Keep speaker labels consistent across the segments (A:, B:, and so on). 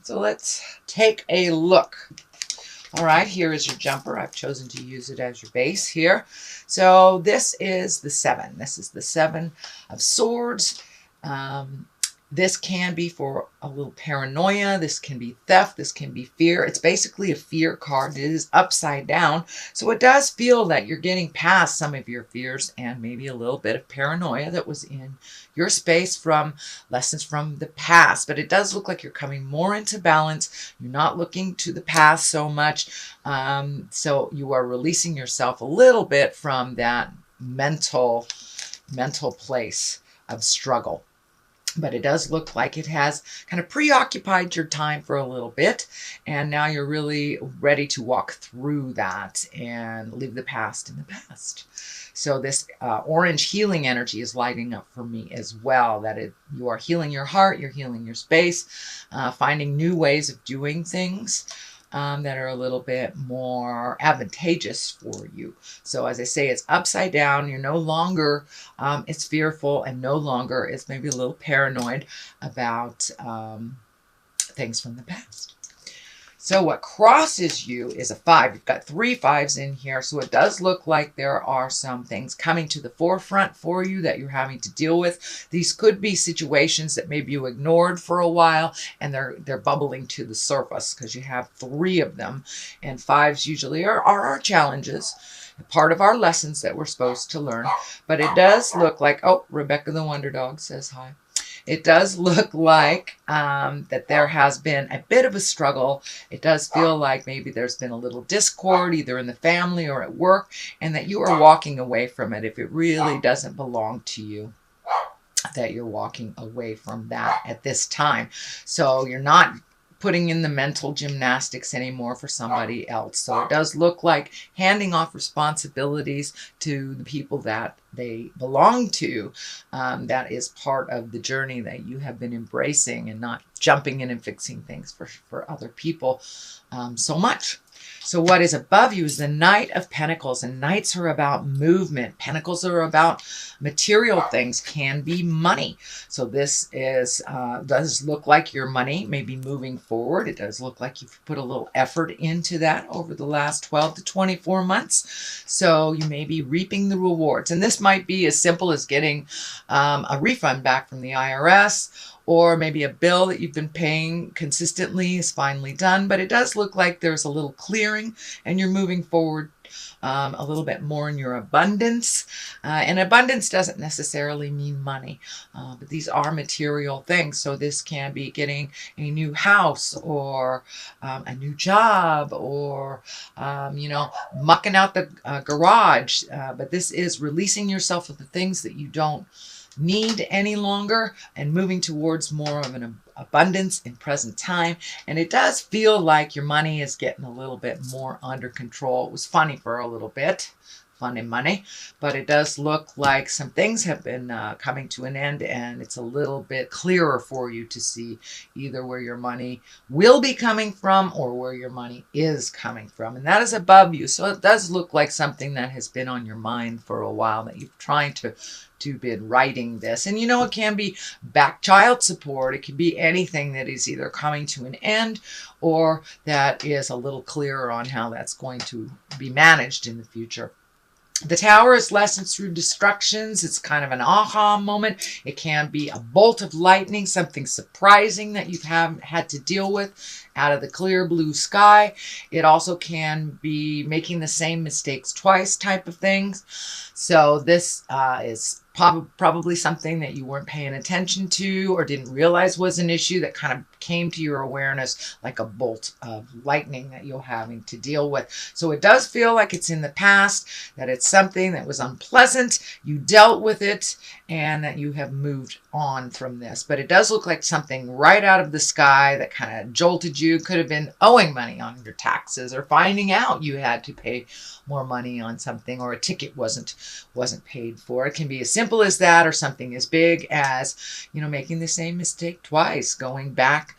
A: So let's take a look. All right, here is your jumper. I've chosen to use it as your base here. So this is the 7. This is the 7 of Swords. This can be for a little paranoia. This can be theft. This can be fear. It's basically a fear card. It is upside down. So it does feel that you're getting past some of your fears and maybe a little bit of paranoia that was in your space from lessons from the past. But it does look like you're coming more into balance. You're not looking to the past so much. So you are releasing yourself a little bit from that mental place of struggle. But it does look like it has kind of preoccupied your time for a little bit. And now you're really ready to walk through that and leave the past in the past. So this orange healing energy is lighting up for me as well. That you are healing your heart, you're healing your space, finding new ways of doing things. That are a little bit more advantageous for you. So as I say, it's upside down. You're no longer, it's fearful, and no longer is maybe a little paranoid about things from the past. So what crosses you is a 5. You've got 3 5s in here. So it does look like there are some things coming to the forefront for you that you're having to deal with. These could be situations that maybe you ignored for a while, and they're bubbling to the surface because you have 3 of them. And 5s usually are our challenges, part of our lessons that we're supposed to learn. But it does look like, oh, Rebecca the Wonder Dog says hi. It does look like that there has been a bit of a struggle. It does feel like maybe there's been a little discord either in the family or at work, and that you are walking away from it if it really doesn't belong to you, that you're walking away from that at this time. So you're not putting in the mental gymnastics anymore for somebody else. So it does look like handing off responsibilities to the people that they belong to. That is part of the journey that you have been embracing, and not jumping in and fixing things for other people so much. So what is above you is the Knight of Pentacles, and Knights are about movement. Pentacles are about material things, can be money. So this is does look like your money may be moving forward. It does look like you've put a little effort into that over the last 12 to 24 months. So you may be reaping the rewards. And this might be as simple as getting a refund back from the IRS, or maybe a bill that you've been paying consistently is finally done. But it does look like there's a little clearing, and you're moving forward a little bit more in your abundance. And abundance doesn't necessarily mean money, but these are material things. So this can be getting a new house, or a new job, or, mucking out the garage. But this is releasing yourself of the things that you don't need any longer, and moving towards more of an abundance in present time. And it does feel like your money is getting a little bit more under control. It was funny for a little bit, fun and money, but it does look like some things have been coming to an end, and it's a little bit clearer for you to see either where your money will be coming from or where your money is coming from. And that is above you. So it does look like something that has been on your mind for a while, that you're trying to been writing this. And it can be back child support. It can be anything that is either coming to an end, or that is a little clearer on how that's going to be managed in the future. The Tower is lessons through destructions. It's kind of an aha moment. It can be a bolt of lightning, something surprising that you've had to deal with out of the clear blue sky. It also can be making the same mistakes twice type of things. So this is probably something that you weren't paying attention to or didn't realize was an issue, that kind of came to your awareness like a bolt of lightning that you're having to deal with. So it does feel like it's in the past, that it's something that was unpleasant, you dealt with it, and that you have moved on from this. But it does look like something right out of the sky that kind of jolted you. Could have been owing money on your taxes, or finding out you had to pay more money on something, or a ticket wasn't paid for. It can be as simple as that, or something as big as, making the same mistake twice, going back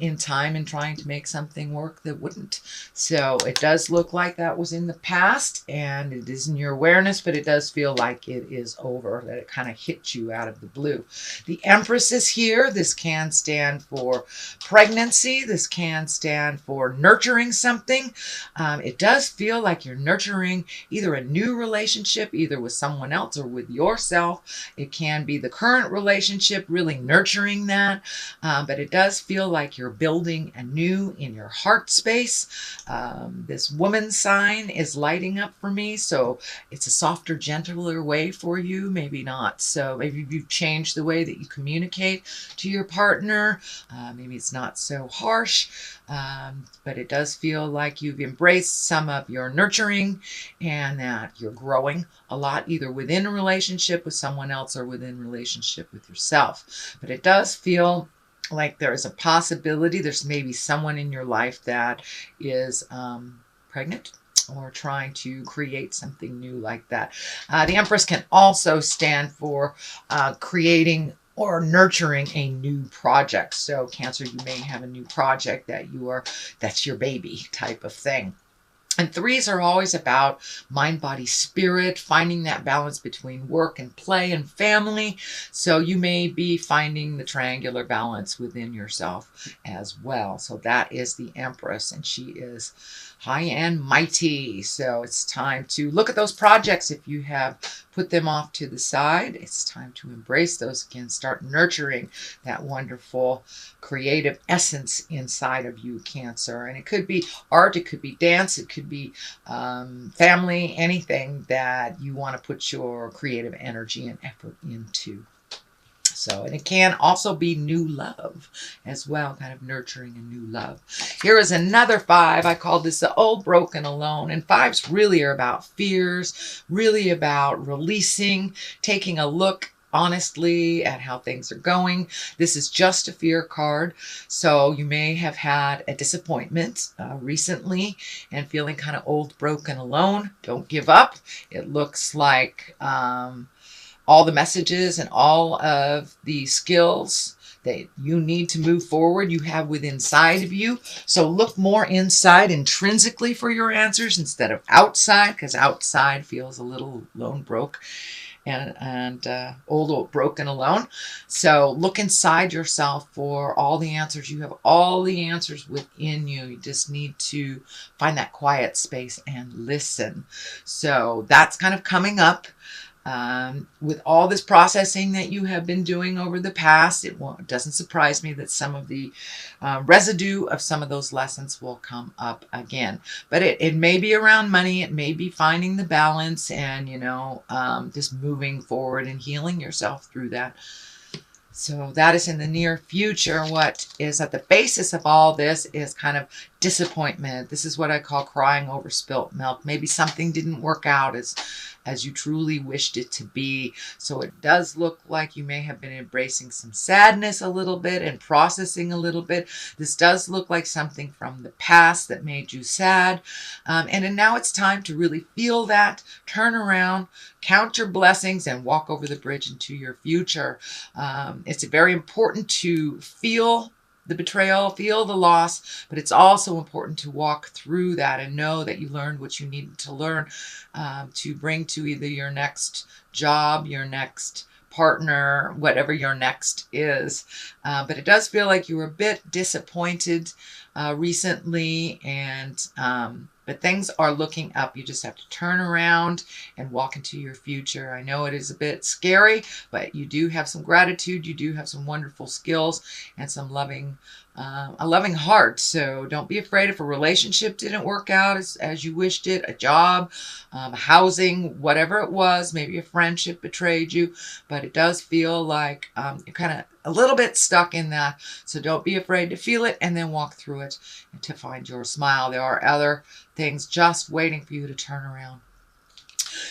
A: in time and trying to make something work that wouldn't. So it does look like that was in the past and it is in your awareness, but it does feel like it is over, that it kind of hit you out of the blue. The Empress is here. This can stand for pregnancy. This can stand for nurturing something. It does feel like you're nurturing either a new relationship, either with someone else or with yourself. It can be the current relationship, really nurturing that. But it does feel like you're building anew in your heart space. This woman sign is lighting up for me, so it's a softer, gentler way for you. Maybe not. So maybe you've changed the way that you communicate to your partner. Maybe it's not so harsh, but it does feel like you've embraced some of your nurturing and that you're growing a lot, either within a relationship with someone else or within a relationship with yourself. But it does feel like there is a possibility there's maybe someone in your life that is pregnant or trying to create something new like that. The Empress can also stand for creating or nurturing a new project. So Cancer, you may have a new project that's your baby type of thing. And threes are always about mind, body, spirit, finding that balance between work and play and family. So you may be finding the triangular balance within yourself as well. So that is the Empress, and she is high and mighty. So it's time to look at those projects. If you have put them off to the side, it's time to embrace those again. Start nurturing that wonderful creative essence inside of you, Cancer. And it could be art, it could be dance, it could be family, anything that you want to put your creative energy and effort into. So, and it can also be new love as well, kind of nurturing a new love. Here is another 5. I call this the old broken alone. And 5s really are about fears, really about releasing, taking a look honestly at how things are going. This is just a fear card. So you may have had a disappointment recently and feeling kind of old, broken, alone. Don't give up. It looks like all the messages and all of the skills that you need to move forward you have within inside of you. So look more inside intrinsically for your answers instead of outside, because outside feels a little lone broke and old broken alone. So look inside yourself for all the answers. You have all the answers within you. You just need to find that quiet space and listen. So that's kind of coming up. With all this processing that you have been doing over the past, it doesn't surprise me that some of the residue of some of those lessons will come up again. But it may be around money, it may be finding the balance and, just moving forward and healing yourself through that. So that is in the near future. What is at the basis of all this is kind of disappointment. This is what I call crying over spilt milk. Maybe something didn't work out as you truly wished it to be. So it does look like you may have been embracing some sadness a little bit and processing a little bit. This does look like something from the past that made you sad. And now it's time to really feel that, turn around, count your blessings, and walk over the bridge into your future. It's very important to feel the betrayal, feel the loss, but it's also important to walk through that and know that you learned what you needed to learn to bring to either your next job, your next partner, whatever your next is. But it does feel like you were a bit disappointed recently, but things are looking up. You just have to turn around and walk into your future. I know it is a bit scary, but you do have some gratitude. You do have some wonderful skills and some a loving heart. So don't be afraid if a relationship didn't work out as you wished it, a job, housing, whatever it was, maybe a friendship betrayed you, but it does feel like you're kind of a little bit stuck in that. So don't be afraid to feel it and then walk through it and to find your smile. There are other things just waiting for you to turn around.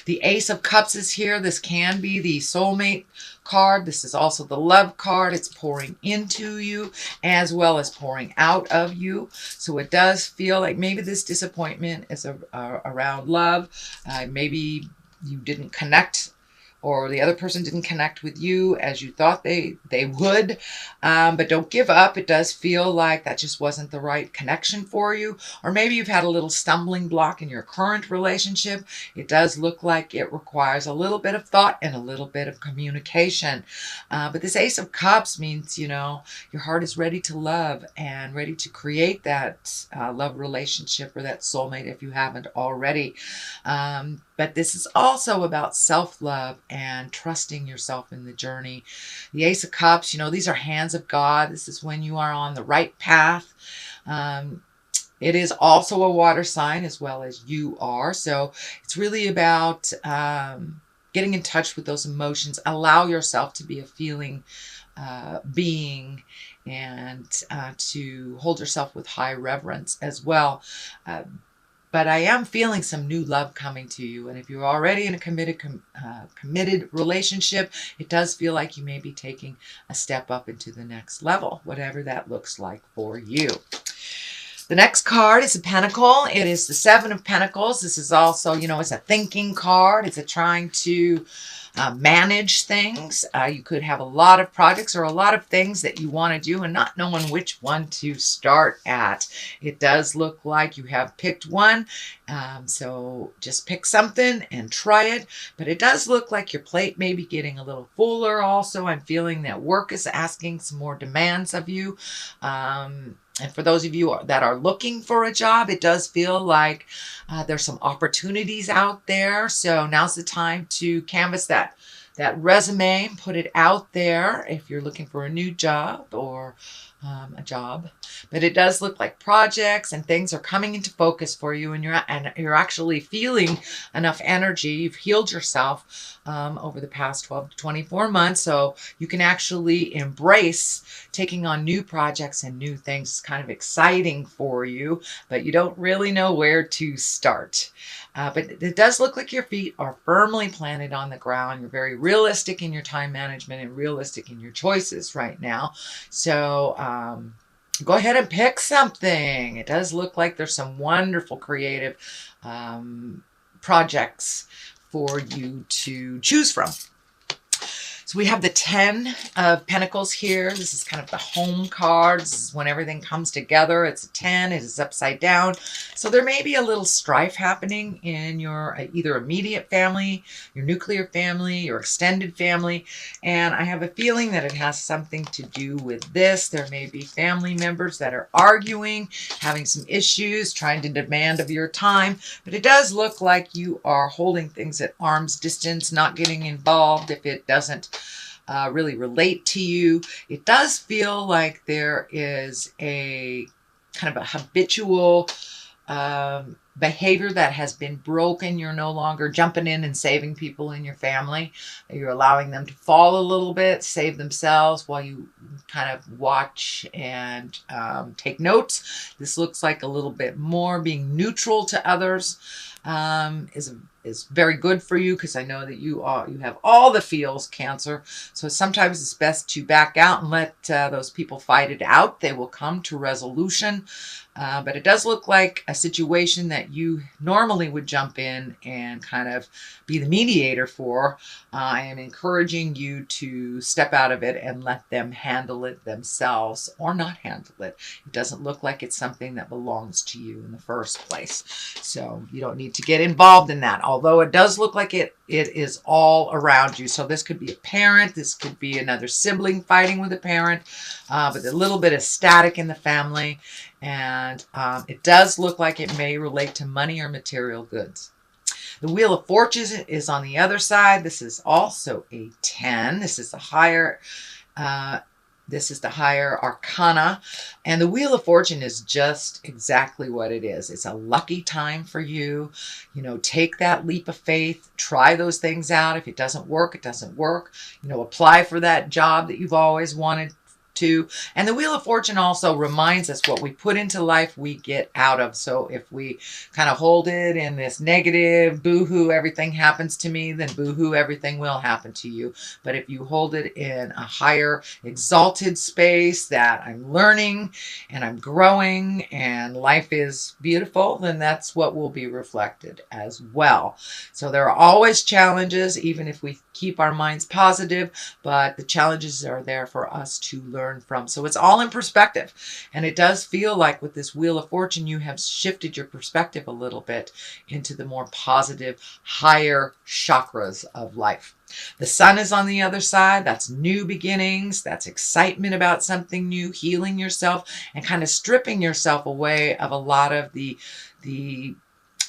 A: The Ace of Cups is here. This can be the soulmate card. This is also the love card. It's pouring into you as well as pouring out of you. So it does feel like maybe this disappointment is around love. Maybe you didn't connect or the other person didn't connect with you as you thought they would. But don't give up. It does feel like that just wasn't the right connection for you. Or maybe you've had a little stumbling block in your current relationship. It does look like it requires a little bit of thought and a little bit of communication. But this Ace of Cups means, your heart is ready to love and ready to create that love relationship or that soulmate if you haven't already. But this is also about self-love and trusting yourself in the journey. The Ace of Cups, these are hands of God. This is when you are on the right path. It is also a water sign as well as you are. So it's really about getting in touch with those emotions. Allow yourself to be a feeling being, and to hold yourself with high reverence as well. But I am feeling some new love coming to you. And if you're already in a committed relationship, it does feel like you may be taking a step up into the next level, whatever that looks like for you. The next card is a pentacle. It is the Seven of Pentacles. This is also, it's a thinking card. It's a trying to manage things. You could have a lot of projects or a lot of things that you want to do and not knowing which one to start at. It does look like you have picked one. So just pick something and try it. But it does look like your plate may be getting a little fuller also. I'm feeling that work is asking some more demands of you. And for those of you that are looking for a job, it does feel like there's some opportunities out there. So now's the time to canvas that resume, put it out there if you're looking for a new job or a job. But it does look like projects and things are coming into focus for you, and you're actually feeling enough energy. You've healed yourself over the past 12 to 24 months, so you can actually embrace taking on new projects and new things. It's kind of exciting for you, but you don't really know where to start. But it does look like your feet are firmly planted on the ground. You're very realistic in your time management and realistic in your choices right now. So go ahead and pick something. It does look like there's some wonderful creative projects for you to choose from. So we have the 10 of Pentacles here. This is kind of the home card. This is when everything comes together. It's a 10. It is upside down. So there may be a little strife happening in your either immediate family, your nuclear family, your extended family. And I have a feeling that it has something to do with this. There may be family members that are arguing, having some issues, trying to demand of your time. But it does look like you are holding things at arm's distance, not getting involved if it doesn't really relate to you. It does feel like there is a kind of a habitual behavior that has been broken. You're no longer jumping in and saving people in your family. You're allowing them to fall a little bit, save themselves while you kind of watch and take notes. This looks like a little bit more being neutral to others is very good for you, because I know that you have all the feels, Cancer. So sometimes it's best to back out and let those people fight it out. They will come to resolution. But it does look like a situation that you normally would jump in and kind of be the mediator for. I am encouraging you to step out of it and let them handle it themselves, or not handle it. It doesn't look like it's something that belongs to you in the first place. So you don't need to get involved in that, although it does look like it is all around you. So this could be a parent. This could be another sibling fighting with a parent, but a little bit of static in the family. And it does look like it may relate to money or material goods. The Wheel of Fortune is on the other side. This is also a 10. This is the higher arcana. And the Wheel of Fortune is just exactly what it is. It's a lucky time for you. Take that leap of faith. Try those things out. If it doesn't work, it doesn't work. Apply for that job that you've always wanted too. And the Wheel of Fortune also reminds us what we put into life, we get out of. So if we kind of hold it in this negative, boo-hoo, everything happens to me, then boo-hoo, everything will happen to you. But if you hold it in a higher, exalted space that I'm learning and I'm growing and life is beautiful, then that's what will be reflected as well. So there are always challenges, even if we keep our minds positive, but the challenges are there for us to learn from. So it's all in perspective. And it does feel like with this Wheel of Fortune, you have shifted your perspective a little bit into the more positive, higher chakras of life. The sun is on the other side. That's new beginnings. That's excitement about something new, healing yourself and kind of stripping yourself away of a lot of the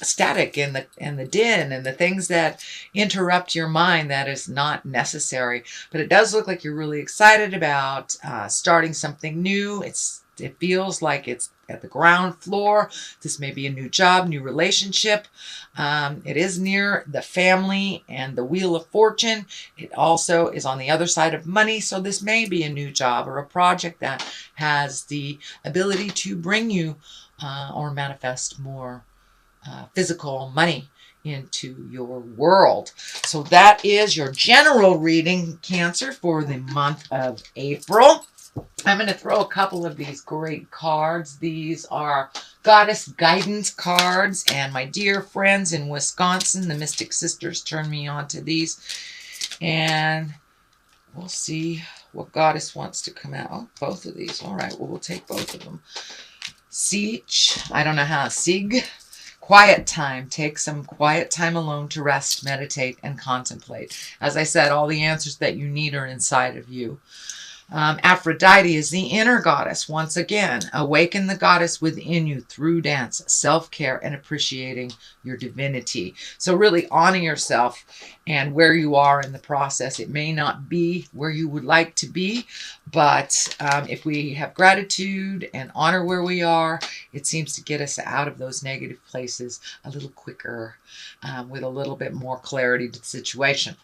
A: static and the din and the things that interrupt your mind that is not necessary. But it does look like you're really excited about starting something new. It feels like it's at the ground floor. This may be a new job, new relationship. It is near the family and the Wheel of Fortune. It also is on the other side of money. So this may be a new job or a project that has the ability to bring you or manifest more physical money into your world. So that is your general reading, Cancer, for the month of April. I'm going to throw a couple of these great cards. These are Goddess Guidance cards, and my dear friends in Wisconsin, the Mystic Sisters, turned me on to these. And we'll see what Goddess wants to come out. Oh, both of these. All right, well, we'll take both of them. Siege. I don't know how. Sig. Quiet time. Take some quiet time alone to rest, meditate, and contemplate. As I said, all the answers that you need are inside of you. Aphrodite is the inner goddess. Once again, awaken the goddess within you through dance, self-care, and appreciating your divinity. So really honor yourself and where you are in the process. It may not be where you would like to be, but if we have gratitude and honor where we are, it seems to get us out of those negative places a little quicker with a little bit more clarity to the situation.